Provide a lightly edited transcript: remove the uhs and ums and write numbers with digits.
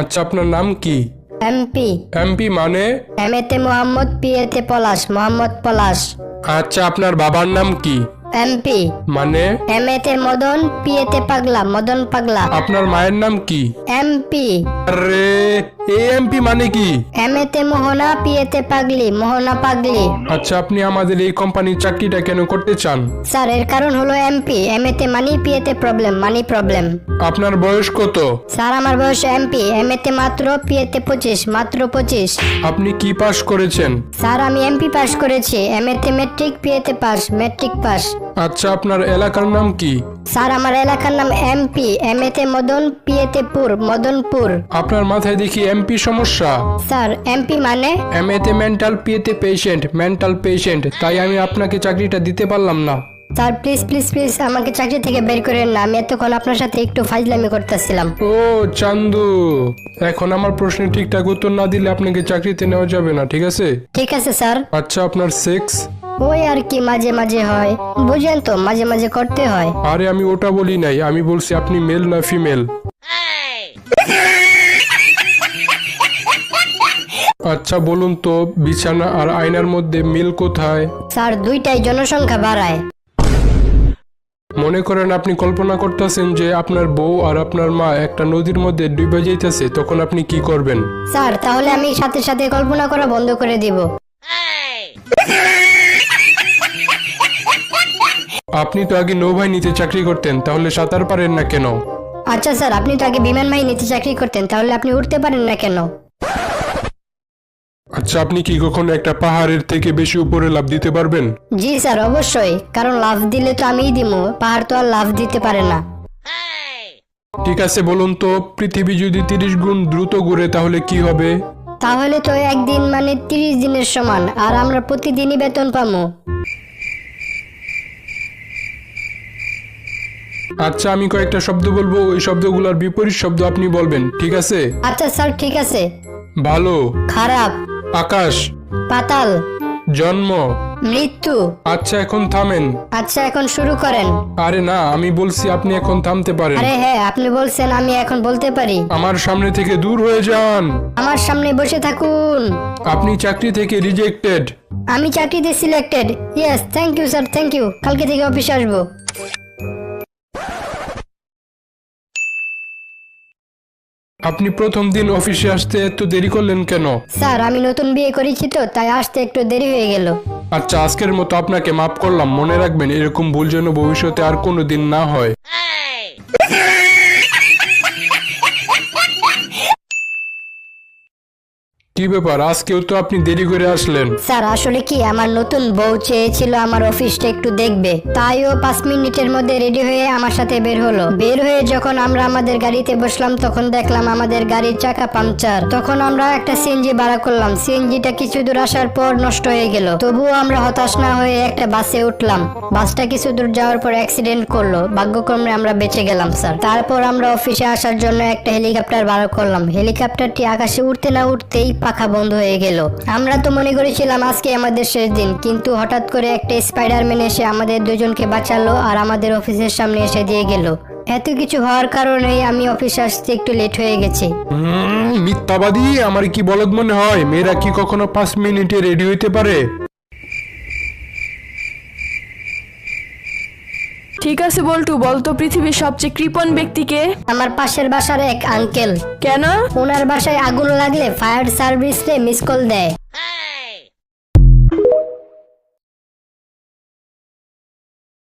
আচ্ছা, আপনার নাম কি? এমপি। এমপি মানে? এমএতে মোহাম্মদ, পিএতে পলাশ, মোহাম্মদ পলাশ। আচ্ছা, আপনার বাবার নাম কি? এমপি মানে? এমএতে মদন, পিএতে পাগলা, মদন পাগলা। আপনার মায়ের নাম কি? এমপি। আরে, এমপি মানে কি? এমএতে মোহনা, পিএতে পাগলি, মোহনা পাগলি। আচ্ছা, আপনি আমাদের এই কোম্পানির চাকরিটা কেন করতে চান? স্যার, এর কারণ হলো এমপি। এমএতে মানি, পিএতে প্রবলেম, মানি প্রবলেম। আপনার বয়স কত? স্যার, আমার বয়স এমপি। এমএতে মাত্র, পিএতে 25, মাত্র 25। আপনি কি পাশ করেছেন? স্যার, আমি এমপি পাস করেছি। এমএতে মেট্রিক, পিএতে পাস, মেট্রিক পাস। আচ্ছা, আপনার এলাকার নাম কি? স্যার, আমার এলাকার নাম এমপি। এমএতে মদন, পিএতে পুর, মদনপুর। আপনার মাথায় দেখি এমপি সমস্যা। স্যার, এমপি মানে? এমএতে মেন্টাল, পিএতে পেশেন্ট, মেন্টাল পেশেন্ট। তাই আমি আপনাকে চাকরিটা দিতে পারলাম না। স্যার, প্লিজ প্লিজ প্লিজ আমাকে চাকরি থেকে বের করেন না। আমি এতক্ষণ আপনার সাথে একটু ফাজলামি করতেছিলাম। ও চান্দু, এখন আমার প্রশ্নের ঠিকঠাক উত্তর না দিলে আপনাকে চাকরিতে নেওয়া যাবে না, ঠিক আছে? ঠিক আছে স্যার। আচ্ছা, আপনার সেক্স? ওই আর কি, মাঝে মাঝে হয়, বুঝেন তো, মাঝে মাঝে করতে হয়। আরে, আমি ওটা বলি নাই, আমি বলছি আপনি মেল না ফিমেল। আচ্ছা বলুন তো, বিছানা আর আয়নার মধ্যে মিল কোথায়? স্যার, দুইটাই জনসংখ্যা বাড়ায়। মনে করেন আপনি কল্পনা করতেছেন যে আপনার বউ আর আপনার মা একটা নদীর মধ্যে ডুবে যাইতেছে, তখন আপনি কি করবেন? স্যার, তাহলে আমি সাথে সাথে কল্পনা করা বন্ধ করে দিব। আপনি তো আগে নৌবাহিনীতে চাকরি করতেন, তাহলে সাঁতার পারেন না কেন? আচ্ছা স্যার, আপনি তো আগে বিমান বাহিনীতে চাকরি করতেন, তাহলে আপনি উঠতে পারেন না কেন? আচ্ছা, আপনি কি কখনো একটা পাহাড়ের থেকে বেশি উপরে লাফ দিতে পারবেন? জি স্যার, অবশ্যই, কারণ লাফ দিলে তো আমিই দিব, পাহাড় তো আর লাফ দিতে পারে না। ঠিক আছে, বলুন তো, পৃথিবী যদি 30 গুণ দ্রুত ঘুরে তাহলে কি হবে? তাহলে তো একদিন মানে 30 দিনের সমান, আর আমরা প্রতিদিনই বেতন পাবো। আচ্ছা, আমি কয়েকটা শব্দ বলবো, ওই শব্দগুলোর বিপরীত শব্দ আপনি বলবেন, ঠিক আছে? আচ্ছা স্যার, ঠিক আছে। ভালো, খারাপ, আকাশ, পাতাল, জন্ম। মৃত্যু। আচ্ছা, এখন থামেন। আচ্ছা, এখন শুরু করেন। আরে না, আমি বলছি আপনি এখন থামতে পারেন। আরে হ্যাঁ, আপনি বলছেন, আমি এখন বলতে পারি। আমার সামনে থেকে দূর হয়ে যান। আমার সামনে বসে থাকুন। আপনি চাকরি থেকে রিজেক্টেড। আমি চাকরিতে selected. Yes, thank you sir, thank you. কালকে থেকে অফিসে আসবো। আপনি প্রথম দিন অফিসে আসতে এত দেরি করলেন কেন? স্যার, আমি নতুন বিয়ে করেছি তো, তাই আসতে একটু দেরি হয়ে গেল। আচ্ছা, আজকের মতো আপনাকে মাফ করলাম। মনে রাখবেন, এরকম ভুল যেন ভবিষ্যতে আর কোনো দিন না হয়। কি ব্যাপার, আজকেও তো আপনি দেরি করে আসলেন? স্যার, আসলে কি, আমার নতুন বউ চেয়েছিল আমার অফিসটা একটু দেখবে, তাই ও 5 মিনিটের মধ্যে রেডি হয়ে আমার সাথে বের হলো। বের হয়ে যখন আমরা আমাদের গাড়িতে বসলাম, তখন দেখলাম আমাদের গাড়ির চাকা পাংচার। তখন আমরা একটা সিএনজি ভাড়া করলাম। সিএনজিটা কিছু দূর আসার পর নষ্ট হয়ে গেল। তবুও আমরা হতাশ না হয়ে একটা বাসে উঠলাম। বাসটা কিছু দূর যাওয়ার পর অ্যাক্সিডেন্ট করলো। ভাগ্যক্রমে আমরা বেঁচে গেলাম স্যার। তারপর আমরা অফিসে আসার জন্য একটা হেলিকপ্টার ভাড়া করলাম। হেলিকপ্টারটি আকাশে উঠতে না উঠতেই পাখা বন্ধ হয়ে গেল। আমরা তো মনে করেছিলাম আজকে আমাদের শেষ দিন, কিন্তু হঠাৎ করে একটা স্পাইডারম্যান এসে আমাদের দুজনকে বাঁচালো আর আমাদের অফিসের সামনে এসে দিয়ে গেল। এত কিছু হওয়ার কারণেই আমি অফিসে আসতে একটু লেট হয়ে গেছি। মিথ্যাবাদী! আমার কি বলদ মনে হয়? মেয়েরা কি কখনো 5 মিনিটে রেডি হইতে পারে? ঠিক আছে বল্টু, বলতো পৃথিবীর সবচেয়ে কৃপণ ব্যক্তিকে? আমার পাশের বাসার এক আঙ্কেল। কেন? ওনার বাসায় আগুন লাগলে ফায়ার সার্ভিস রে মিস কল দেয়।